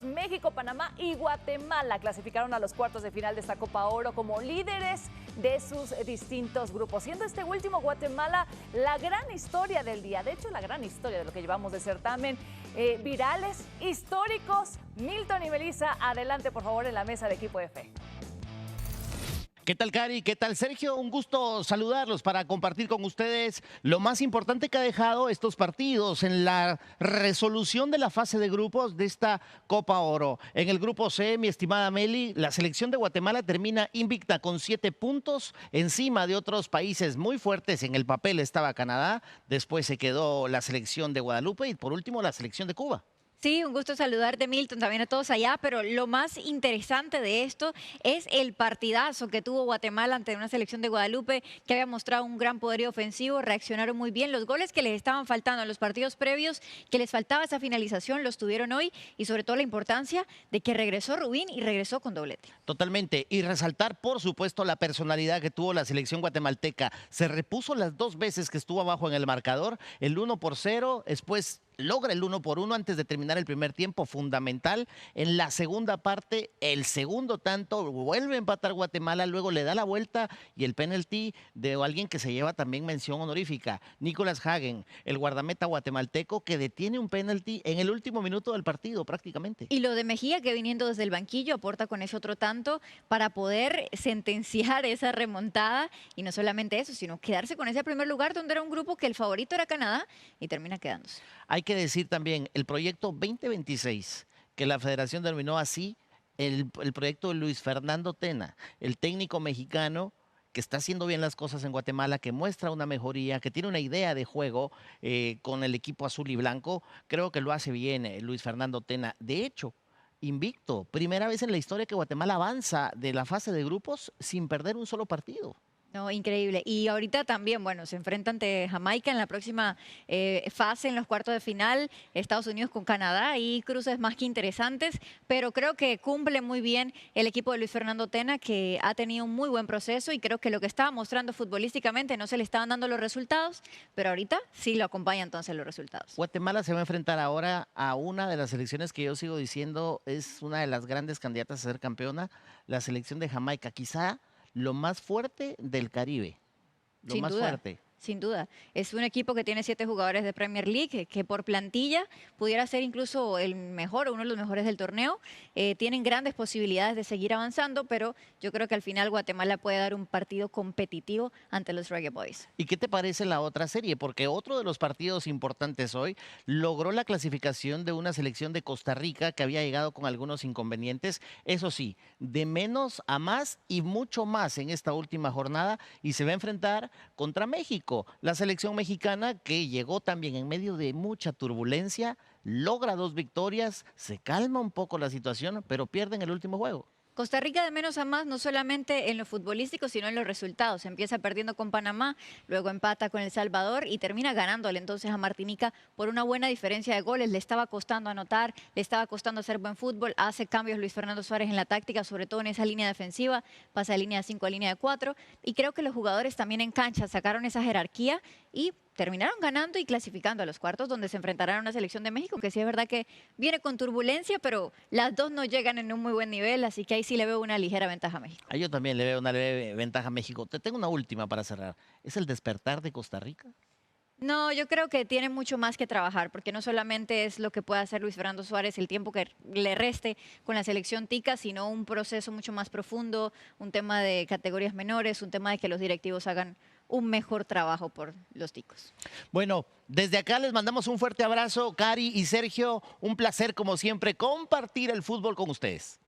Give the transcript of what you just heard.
México, Panamá y Guatemala clasificaron a los cuartos de final de esta Copa Oro como líderes de sus distintos grupos, siendo este último Guatemala la gran historia del día, de hecho la gran historia de lo que llevamos de certamen. Virales, históricos. Milton y Melissa, adelante por favor en la mesa de Equipo F. ¿Qué tal, Cari? ¿Qué tal, Sergio? Un gusto saludarlos para compartir con ustedes lo más importante que ha dejado estos partidos en la resolución de la fase de grupos de esta Copa Oro. En el grupo C, mi estimada Meli, la selección de Guatemala termina invicta con 7 puntos encima de otros países muy fuertes. En el papel estaba Canadá, después se quedó la selección de Guadalupe y por último la selección de Cuba. Sí, un gusto saludarte, Milton, también a todos allá, pero lo más interesante de esto es el partidazo que tuvo Guatemala ante una selección de Guadalupe que había mostrado un gran poderío ofensivo, reaccionaron muy bien, los goles que les estaban faltando en los partidos previos, que les faltaba esa finalización, los tuvieron hoy y sobre todo la importancia de que regresó Rubín y regresó con doblete. Totalmente, y resaltar por supuesto la personalidad que tuvo la selección guatemalteca, se repuso las 2 veces que estuvo abajo en el marcador, el 1-0, después logra el 1-1 antes de terminar el primer tiempo, fundamental. En la segunda parte, el segundo tanto, vuelve a empatar Guatemala, luego le da la vuelta y el penalti de alguien que se lleva también mención honorífica, Nicolás Hagen, el guardameta guatemalteco que detiene un penalti en el último minuto del partido prácticamente. Y lo de Mejía, que viniendo desde el banquillo aporta con ese otro tanto para poder sentenciar esa remontada y no solamente eso, sino quedarse con ese primer lugar donde era un grupo que el favorito era Canadá y termina quedándose. Hay que decir también el proyecto 2026, que la federación denominó así, el proyecto de Luis Fernando Tena, el técnico mexicano que está haciendo bien las cosas en Guatemala, que muestra una mejoría, que tiene una idea de juego con el equipo azul y blanco. Creo que lo hace bien Luis Fernando Tena. De hecho, invicto, primera vez en la historia que Guatemala avanza de la fase de grupos sin perder un solo partido. No, increíble. Y ahorita también, bueno, se enfrenta ante Jamaica en la próxima fase, en los cuartos de final, Estados Unidos con Canadá y cruces más que interesantes, pero creo que cumple muy bien el equipo de Luis Fernando Tena, que ha tenido un muy buen proceso y creo que lo que estaba mostrando futbolísticamente no se le estaban dando los resultados, pero ahorita sí lo acompañan entonces los resultados. Guatemala se va a enfrentar ahora a una de las selecciones que yo sigo diciendo es una de las grandes candidatas a ser campeona, la selección de Jamaica, quizá lo más fuerte del Caribe, lo más fuerte. Sin duda. Es un equipo que tiene 7 jugadores de Premier League, que por plantilla pudiera ser incluso el mejor o uno de los mejores del torneo. Tienen grandes posibilidades de seguir avanzando, pero yo creo que al final Guatemala puede dar un partido competitivo ante los Reggae Boys. ¿Y qué te parece la otra serie? Porque otro de los partidos importantes hoy logró la clasificación de una selección de Costa Rica que había llegado con algunos inconvenientes. Eso sí, de menos a más y mucho más en esta última jornada y se va a enfrentar contra México. La selección mexicana que llegó también en medio de mucha turbulencia, logra 2 victorias, se calma un poco la situación, pero pierde en el último juego. Costa Rica de menos a más, no solamente en lo futbolístico, sino en los resultados. Empieza perdiendo con Panamá, luego empata con El Salvador y termina ganándole entonces a Martinica por una buena diferencia de goles. Le estaba costando anotar, le estaba costando hacer buen fútbol. Hace cambios Luis Fernando Suárez en la táctica, sobre todo en esa línea defensiva. Pasa de línea de 5 a línea de 4. Y creo que los jugadores también en cancha sacaron esa jerarquía y terminaron ganando y clasificando a los cuartos donde se enfrentarán a una selección de México, que sí es verdad que viene con turbulencia, pero las dos no llegan en un muy buen nivel, así que ahí sí le veo una ligera ventaja a México. Yo también le veo una leve ventaja a México. Te tengo una última para cerrar. ¿Es el despertar de Costa Rica? No, yo creo que tiene mucho más que trabajar, porque no solamente es lo que puede hacer Luis Fernando Suárez, el tiempo que le reste con la selección tica, sino un proceso mucho más profundo, un tema de categorías menores, un tema de que los directivos hagan un mejor trabajo por los ticos. Bueno, desde acá les mandamos un fuerte abrazo, Cari y Sergio. Un placer, como siempre, compartir el fútbol con ustedes.